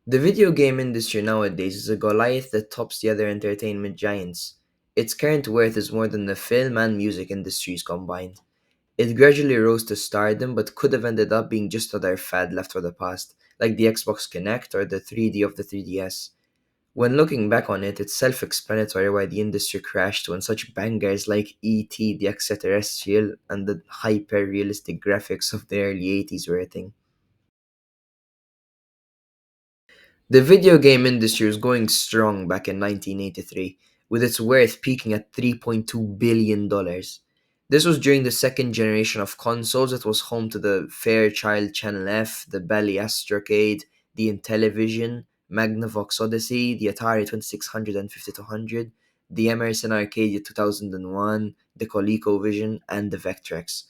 The video game industry nowadays is a Goliath that tops the other entertainment giants. Its current worth is more than the film and music industries combined. It gradually rose to stardom but could have ended up being just another fad left for the past, like the Xbox Kinect or the 3D of the 3DS. When looking back on it, it's self explanatory why the industry crashed when such bangers like E.T., the Extraterrestrial, and the hyper realistic graphics of the early 80s were a thing. The video game industry was going strong back in 1983, with its worth peaking at $3.2 billion. This was during the second generation of consoles that was home to the Fairchild Channel F, the Bally Astrocade, the Intellivision, Magnavox Odyssey, the Atari 2600 and 5200, the Emerson Arcadia 2001, the ColecoVision, and the Vectrex.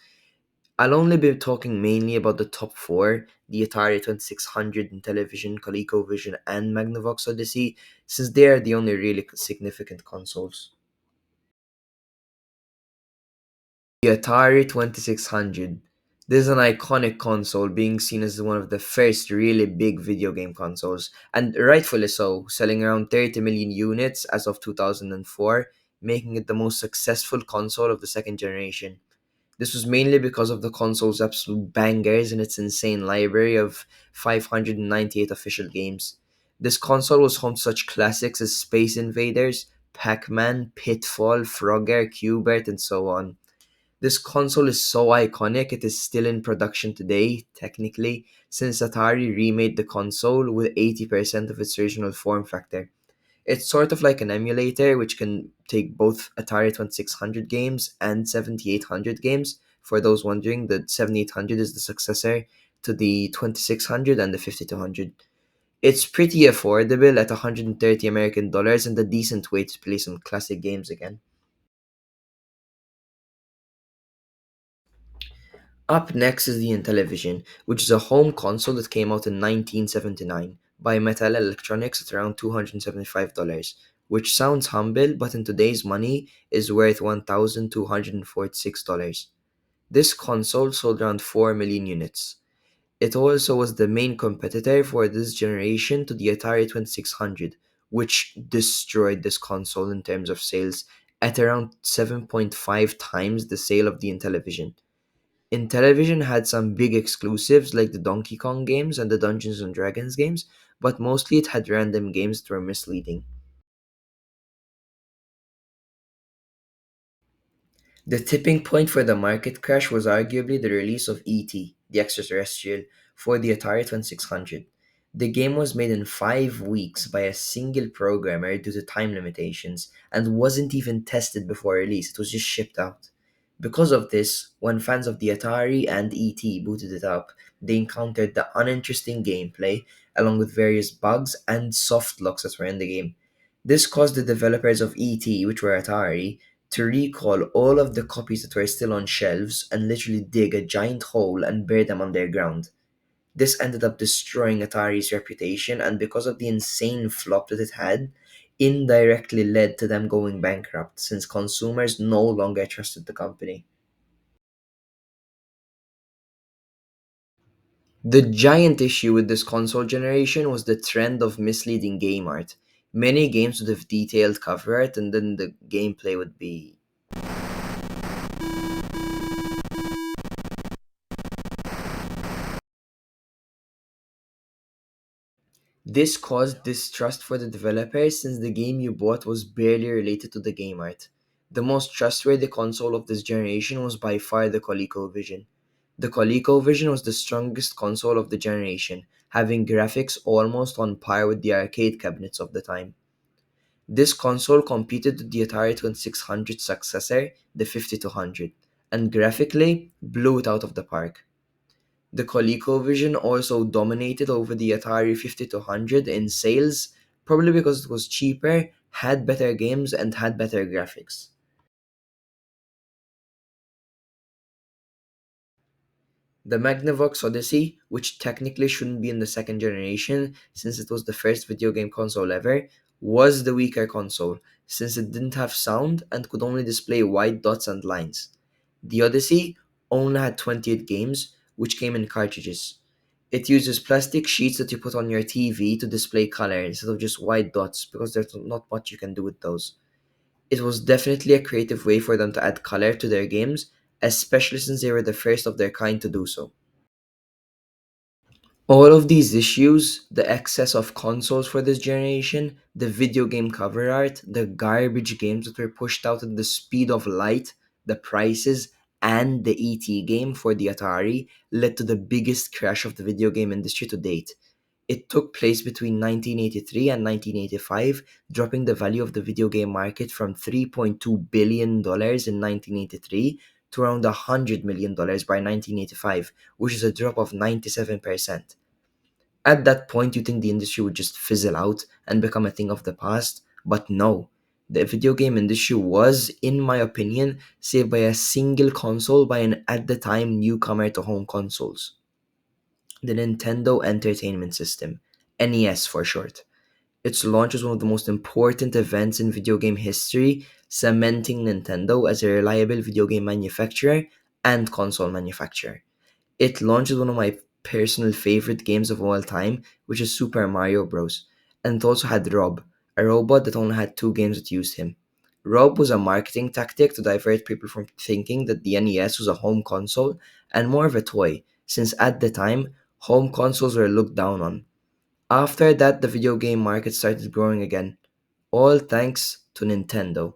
I'll only be talking mainly about the top four, the Atari 2600 and Television, ColecoVision, and Magnavox Odyssey, since they are the only really significant consoles. The Atari 2600. This is an iconic console, being seen as one of the first really big video game consoles, and rightfully so, selling around 30 million units as of 2004, making it the most successful console of the second generation. This was mainly because of the console's absolute bangers and its insane library of 598 official games. This console was home to such classics as Space Invaders, Pac Man, Pitfall, Frogger, Qbert, and so on. This console is so iconic it is still in production today, technically, since Atari remade the console with 80% of its original form factor. It's sort of like an emulator which can take both Atari 2600 games and 7800 games. For those wondering, the 7800 is the successor to the 2600 and the 5200. It's pretty affordable at 130 American dollars and a decent way to play some classic games again. Up next is the Intellivision, which is a home console that came out in 1979 by Mattel Electronics at around $275, which sounds humble but in today's money is worth $1,246. This console sold around 4 million units. It also was the main competitor for this generation to the Atari 2600, which destroyed this console in terms of sales at around 7.5 times the sale of the Intellivision. Intellivision had some big exclusives like the Donkey Kong games and the Dungeons and Dragons games, but mostly it had random games that were misleading. The tipping point for the market crash was arguably the release of E.T., the Extraterrestrial, for the Atari 2600. The game was made in 5 weeks by a single programmer due to time limitations and wasn't even tested before release, it was just shipped out. Because of this, when fans of the Atari and ET booted it up, they encountered the uninteresting gameplay, along with various bugs and soft locks that were in the game. This caused the developers of ET, which were Atari, to recall all of the copies that were still on shelves and literally dig a giant hole and bury them underground. This ended up destroying Atari's reputation, and because of the insane flop that it had, indirectly led to them going bankrupt since consumers no longer trusted the company. The giant issue with this console generation was the trend of misleading game art. Many games would have detailed cover art and then the gameplay would be. This caused distrust for the developers since the game you bought was barely related to the game art. The most trustworthy console of this generation was by far the ColecoVision. The ColecoVision was the strongest console of the generation, having graphics almost on par with the arcade cabinets of the time. This console competed with the Atari 2600 successor, the 5200, and graphically blew it out of the park. The ColecoVision also dominated over the Atari 5200 in sales, probably because it was cheaper, had better games, and had better graphics. The Magnavox Odyssey, which technically shouldn't be in the second generation since it was the first video game console ever, was the weaker console since it didn't have sound and could only display white dots and lines. The Odyssey only had 28 games, which came in cartridges. It uses plastic sheets that you put on your TV to display color instead of just white dots because there's not much you can do with those. It was definitely a creative way for them to add color to their games, especially since they were the first of their kind to do so. All of these issues, the excess of consoles for this generation, the video game cover art, the garbage games that were pushed out at the speed of light, the prices, and the ET game for the Atari led to the biggest crash of the video game industry to date. It took place between 1983 and 1985, dropping the value of the video game market from $3.2 billion in 1983 to around $100 million by 1985, which is a drop of 97%. At that point, you think the industry would just fizzle out and become a thing of the past, but no. The video game industry was, in my opinion, saved by a single console by an at the time newcomer to home consoles, the Nintendo Entertainment System, NES for short. Its launch was one of the most important events in video game history, cementing Nintendo as a reliable video game manufacturer and console manufacturer. It launched one of my personal favorite games of all time, which is Super Mario Bros. And it also had Rob, a robot that only had two games that used him. Rob was a marketing tactic to divert people from thinking that the NES was a home console and more of a toy, since at the time, home consoles were looked down on. After that, the video game market started growing again, all thanks to Nintendo.